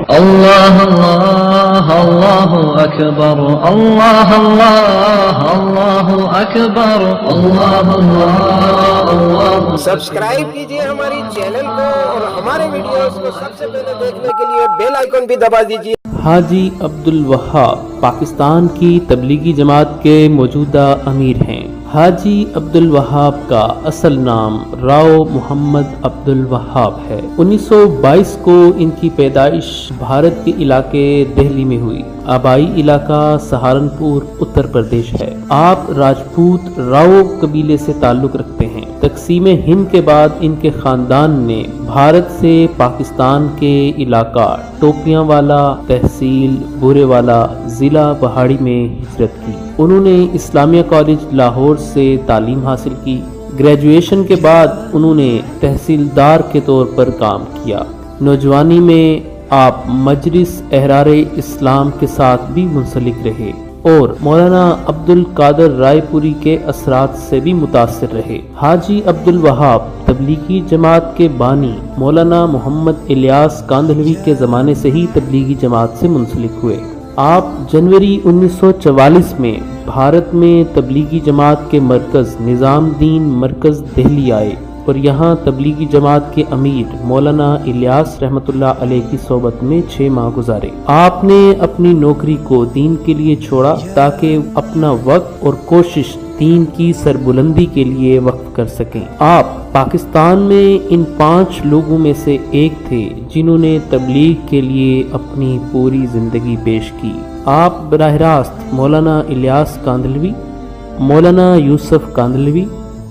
اللہ اللہ اللہ اکبر اللہ اللہ اللہ اکبر اللہ اللہ اللہ. Subscribe کیجئے ہماری channel کو اور ہمارے ویڈیوز کو سب سے پہلے دیکھنے کے لیے بیل آئیکن بھی دبا دیجئے. حاجی عبدالوہاب پاکستان کی تبلیغی جماعت کے موجودہ امیر ہیں. حاجی عبدالوہاب کا اصل نام راؤ محمد عبدالوہاب ہے. 1922 کو ان کی پیدائش بھارت کے علاقے دہلی میں ہوئی. آبائی علاقہ سہارنپور اتر پردیش ہے. آپ راجپوت راؤ قبیلے سے تعلق رکھتے ہیں. تقسیم ہند کے بعد ان کے خاندان نے بھارت سے پاکستان کے علاقہ ٹوپیاں والا تحصیل بورے والا ضلع پہاڑی میں ہجرت کی. انہوں نے اسلامیہ کالج لاہور سے تعلیم حاصل کی. گریجویشن کے بعد انہوں نے تحصیلدار کے طور پر کام کیا. نوجوانی میں آپ مجلس احرار اسلام کے ساتھ بھی منسلک رہے اور مولانا عبد القادر رائے پوری کے اثرات سے بھی متاثر رہے. حاجی عبدالوہاب تبلیغی جماعت کے بانی مولانا محمد الیاس کاندھلوی کے زمانے سے ہی تبلیغی جماعت سے منسلک ہوئے. آپ جنوری 1944 میں بھارت میں تبلیغی جماعت کے مرکز نظام دین مرکز دہلی آئے اور یہاں تبلیغی جماعت کے امیر مولانا الیاس رحمۃ اللہ علیہ کی صحبت میں 6 ماہ گزارے. آپ نے اپنی نوکری کو دین کے لیے چھوڑا تاکہ اپنا وقت اور کوشش دین کی سربلندی کے لیے وقف کر سکیں. آپ پاکستان میں ان 5 لوگوں میں سے ایک تھے جنہوں نے تبلیغ کے لیے اپنی پوری زندگی پیش کی. آپ براہ راست مولانا الیاس کاندھلوی، مولانا یوسف کاندھلوی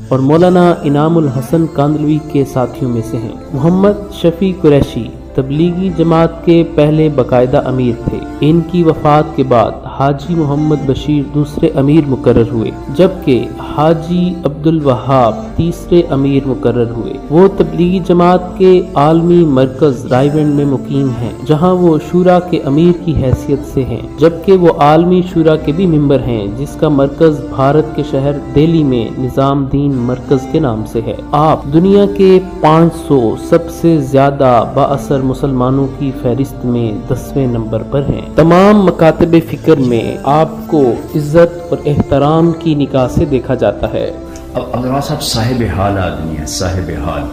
اور مولانا انعام الحسن کاندھلوی کے ساتھیوں میں سے ہیں. محمد شفیع قریشی تبلیغی جماعت کے پہلے باقاعدہ امیر تھے. ان کی وفات کے بعد حاجی محمد بشیر دوسرے امیر مقرر ہوئے جبکہ حاجی عبدالوہاب تیسرے امیر مقرر ہوئے. وہ تبلیغی جماعت کے عالمی مرکز رائے گنج میں مقیم ہیں جہاں وہ شورا کے امیر کی حیثیت سے ہیں جبکہ وہ عالمی شورا کے بھی ممبر ہیں جس کا مرکز بھارت کے شہر دہلی میں نظام دین مرکز کے نام سے ہے. آپ دنیا کے 500 سب سے زیادہ بااثر مسلمانوں کی فہرست میں 10ویں نمبر پر ہیں. تمام مکاتب فکر میں آپ کو عزت اور احترام کی نگاہ سے دیکھا جاتا ہے. اب عبدالوہاب صاحب صاحب حال آدمی ہے. صاحب حال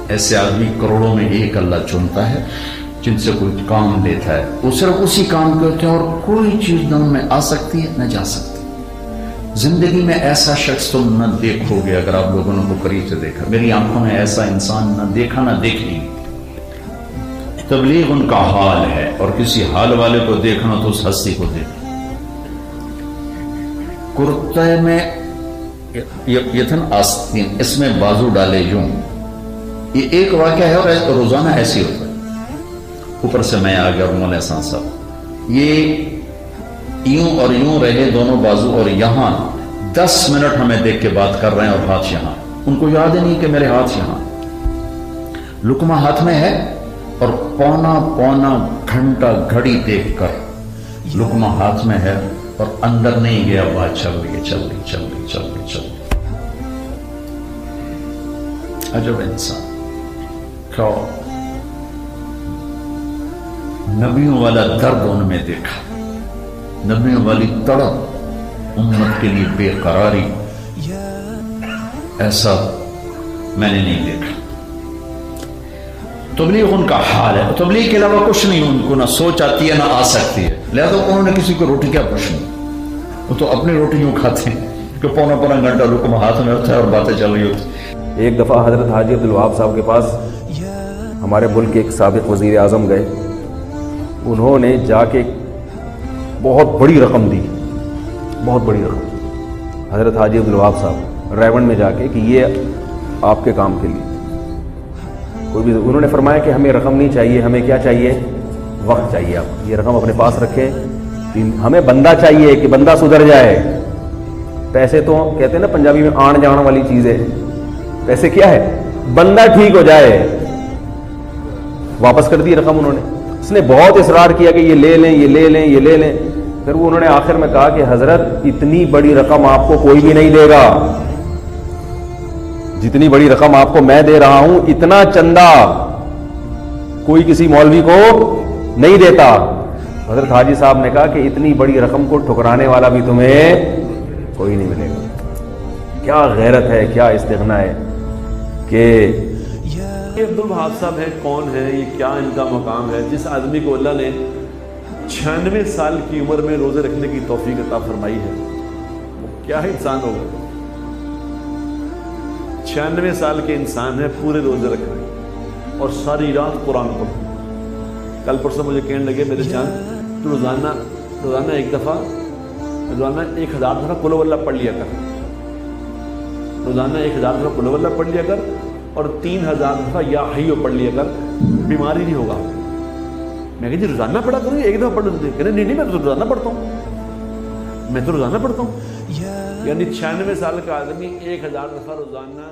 ایسے آدمی کروڑوں میں ایک اللہ چنتا ہے جن سے کوئی کام لیتا ہے. وہ صرف اسی کام کو ہوتے ہیں اور کوئی چیز نہ ان میں آ سکتی ہے نہ جا سکتی. زندگی میں ایسا شخص تم نہ دیکھو گے اگر آپ لوگوں نے کو قریب سے دیکھا. میری آنکھوں میں ایسا انسان نہ دیکھا نہ دیکھیں. تبلیغ ان کا حال ہے اور کسی حال والے کو دیکھنا تو اس ہستی کو دیکھنا. کرتے میں یہ تھا آستین اس میں بازو ڈالے یوں. یہ ایک واقعہ ہے اور روزانہ ایسی ہوتا ہے. اوپر سے میں آ گیا اور مولانا احسان صاحب یہ یوں اور یوں رہے دونوں بازو اور یہاں 10 منٹ ہمیں دیکھ کے بات کر رہے ہیں اور ہاتھ یہاں. ان کو یاد ہی نہیں کہ میرے ہاتھ یہاں. لقمہ ہاتھ میں ہے اور پونا گھنٹہ گھڑی دیکھ کر لقمہ ہاتھ میں ہے اور اندر نہیں گیا. بات چل رہی ہے چل رہی. عجب انسان. کیا نبیوں والا درد ان میں دیکھا. نبیوں والی تڑپ امت کے لیے بے قراری ایسا میں نے نہیں دیکھا. تبلیغ ان کا حال ہے. تبلیغ کے علاوہ کچھ نہیں ان کو نہ سوچ آتی ہے نہ آ سکتی ہے. لہذا انہوں نے کسی کو روٹی کیا پوچھنی. وہ تو اپنی روٹی یوں کھاتے ہیں کہ پونا گھنٹہ رکم ہاتھ میں ہوتا ہے اور باتیں چل رہی ہوتی. ایک دفعہ حضرت حاجی عبدالوہاب صاحب کے پاس ہمارے ملک کے ایک سابق وزیر اعظم گئے. انہوں نے جا کے بہت بڑی رقم دی. حضرت حاجی عبدالوہاب صاحب رائے گنج میں جا کے کہ یہ آپ کے کام کے لیے کوئی بھی. انہوں نے فرمایا کہ ہمیں رقم نہیں چاہیے, ہمیں کیا چاہیے, وقت چاہیے. آپ یہ رقم اپنے پاس رکھیں. ہمیں بندہ چاہیے کہ بندہ سدھر جائے. پیسے تو کہتے ہیں نا پنجابی میں آن جان والی چیز ہے. پیسے کیا ہے, بندہ ٹھیک ہو جائے. واپس کر دی رقم انہوں نے. اس نے بہت اصرار کیا کہ یہ لے لیں. پھر وہ انہوں نے آخر میں کہا کہ حضرت اتنی بڑی رقم آپ کو کوئی بھی نہیں دے گا. جتنی بڑی رقم آپ کو میں دے رہا ہوں اتنا چندہ کوئی کسی مولوی کو نہیں دیتا. حضرت حاجی صاحب نے کہا کہ اتنی بڑی رقم کو ٹھکرانے والا بھی تمہیں کوئی نہیں ملے گا. کیا غیرت ہے, کیا استغنا ہے کہ یہ عبدالوہاب صاحب ہیں, کون ہیں یہ, کیا ان کا مقام ہے جس آدمی کو اللہ نے 96 سال کی عمر میں روزے رکھنے کی توفیق عطا فرمائی ہے. کیا انسان ہوگا, 96 سال کے انسان ہے, پورے روزے رکھ رہے ہیں اور ساری رات قرآن پڑھ. کل پرسوں مجھے کہنے لگے میرے چاند تو روزانہ ایک دفعہ, روزانہ 1000 دفعہ قل واللہ پڑھ لیا کر, روزانہ 1000 دفعہ قل واللہ پڑھ لیا کر اور 3000 دفعہ یا حیو پڑھ لیا کر, بیماری نہیں ہوگا. میں کہا جی روزانہ پڑھا کروں, ایک دفعہ پڑھ دیں. کہنے نہیں میں تو روزانہ پڑھتا ہوں, میں تو روزانہ پڑھتا ہوں. یعنی 96 سال کا آدمی 1000 دفعہ روزانہ